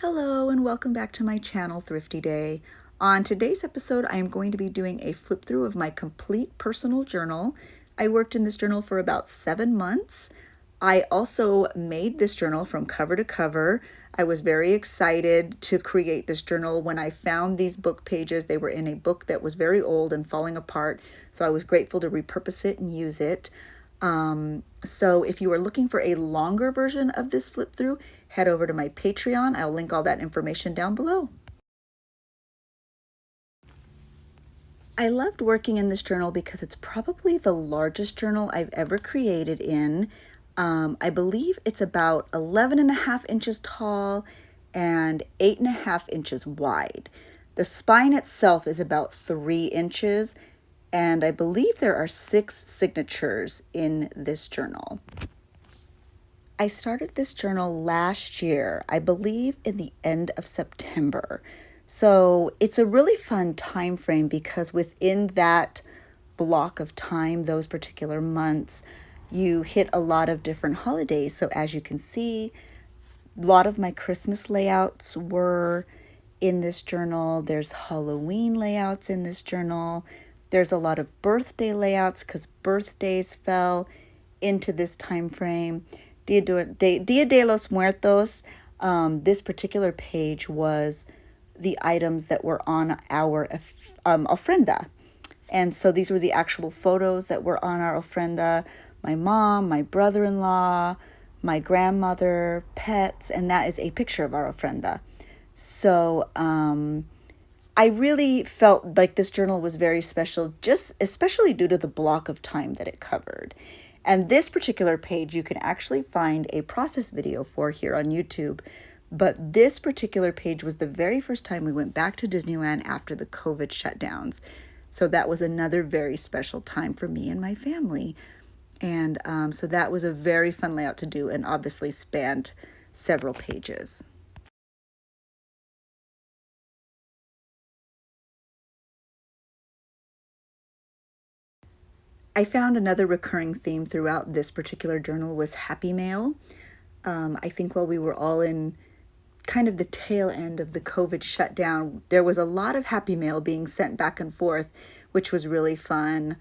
Hello and welcome back to my channel, Thrifty Day. On today's episode, I am going to be doing a flip through of my complete personal journal. I worked in this journal for about 7 months. I also made this journal from cover to cover. I was very excited to create this journal when I found these book pages. They were in a book that was very old and falling apart, so I was grateful to repurpose it and use it. So if you are looking for a longer version of this flip through, head over to my Patreon. I'll link all that information down below. I loved working in this journal because it's probably the largest journal I've ever created in. I believe it's about 11.5 inches tall and 8.5 inches wide. The spine itself is about 3 inches, and I believe there are 6 signatures in this journal. I started this journal last year, I believe in the end of September. So it's a really fun time frame because within that block of time, those particular months, you hit a lot of different holidays. So as you can see, a lot of my Christmas layouts were in this journal. There's Halloween layouts in this journal. There's a lot of birthday layouts because birthdays fell into this time frame. Dia de los Muertos, this particular page was the items that were on our ofrenda. And so these were the actual photos that were on our ofrenda. My mom, my brother-in-law, my grandmother, pets, and that is a picture of our ofrenda. So I really felt like this journal was very special, just especially due to the block of time that it covered. And this particular page you can actually find a process video for here on YouTube. But this particular page was the very first time we went back to Disneyland after the COVID shutdowns. So that was another very special time for me and my family. And so that was a very fun layout to do and obviously spanned several pages. I found another recurring theme throughout this particular journal was Happy Mail. I think while we were all in kind of the tail end of the COVID shutdown, there was a lot of Happy Mail being sent back and forth, which was really fun.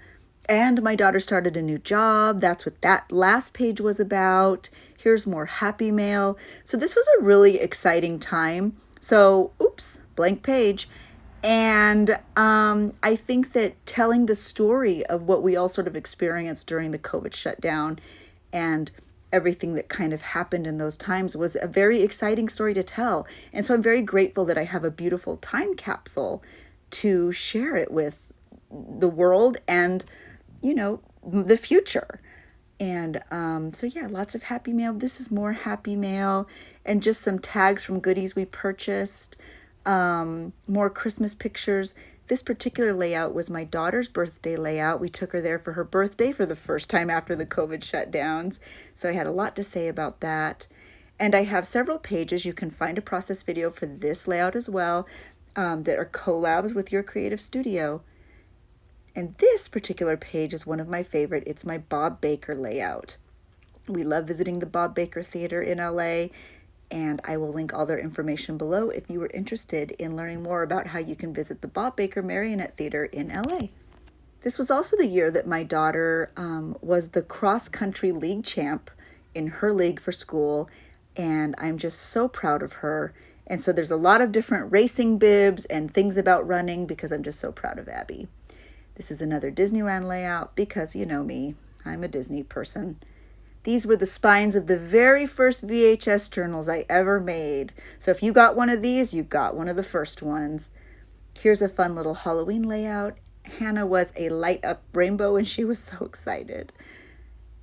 And my daughter started a new job. That's what that last page was about. Here's more Happy Mail. So this was a really exciting time. So, oops, blank page. And I think that telling the story of what we all sort of experienced during the COVID shutdown and everything that kind of happened in those times was a very exciting story to tell. And so I'm very grateful that I have a beautiful time capsule to share it with the world and, you know, the future. And so yeah, lots of Happy Mail. This is more Happy Mail and just some tags from goodies we purchased. More Christmas pictures. This particular layout was my daughter's birthday layout. We took her there for her birthday for the first time after the COVID shutdowns. So I had a lot to say about that. And I have several pages. You can find a process video for this layout as well that are collabs with your creative studio. And this particular page is one of my favorite. It's my Bob Baker layout. We love visiting the Bob Baker Theater in LA. And I will link all their information below if you are interested in learning more about how you can visit the Bob Baker Marionette Theater in LA. This was also the year that my daughter was the cross-country league champ in her league for school, and I'm just so proud of her. And so there's a lot of different racing bibs and things about running because I'm just so proud of Abby. This is another Disneyland layout because you know me, I'm a Disney person. These were the spines of the very first VHS journals I ever made. So if you got one of these, you got one of the first ones. Here's a fun little Halloween layout. Hannah was a light up rainbow and she was so excited.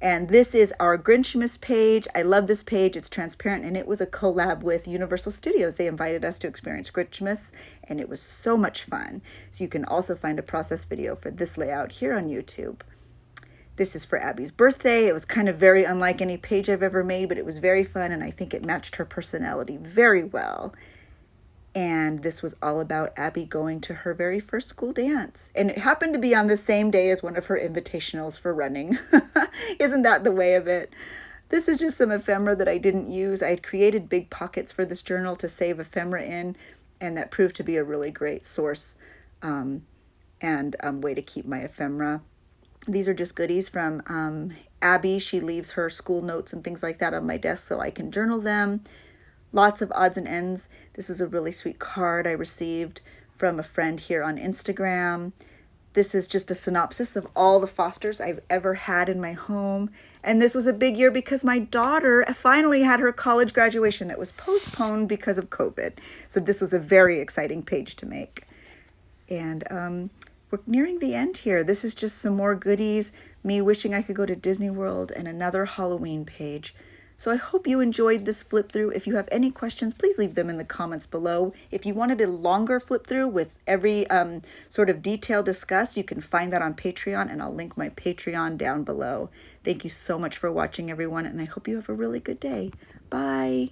And this is our Grinchmas page. I love this page. It's transparent and it was a collab with Universal Studios. They invited us to experience Grinchmas and it was so much fun. So you can also find a process video for this layout here on YouTube. This is for Abby's birthday. It was kind of very unlike any page I've ever made, but it was very fun, and I think it matched her personality very well. And this was all about Abby going to her very first school dance. And it happened to be on the same day as one of her invitationals for running. Isn't that the way of it? This is just some ephemera that I didn't use. I had created big pockets for this journal to save ephemera in, and that proved to be a really great source and way to keep my ephemera. These are just goodies from Abby. She leaves her school notes and things like that on my desk so I can journal them. Lots of odds and ends. This is a really sweet card I received from a friend here on Instagram. This is just a synopsis of all the Fosters I've ever had in my home. And this was a big year because my daughter finally had her college graduation that was postponed because of COVID. So this was a very exciting page to make. And we're nearing the end here. This is just some more goodies, me wishing I could go to Disney World, and another Halloween page. So I hope you enjoyed this flip through. If you have any questions, please leave them in the comments below. If you wanted a longer flip through with every sort of detail discussed, you can find that on Patreon, and I'll link my Patreon down below. Thank you so much for watching, everyone, and I hope you have a really good day. Bye.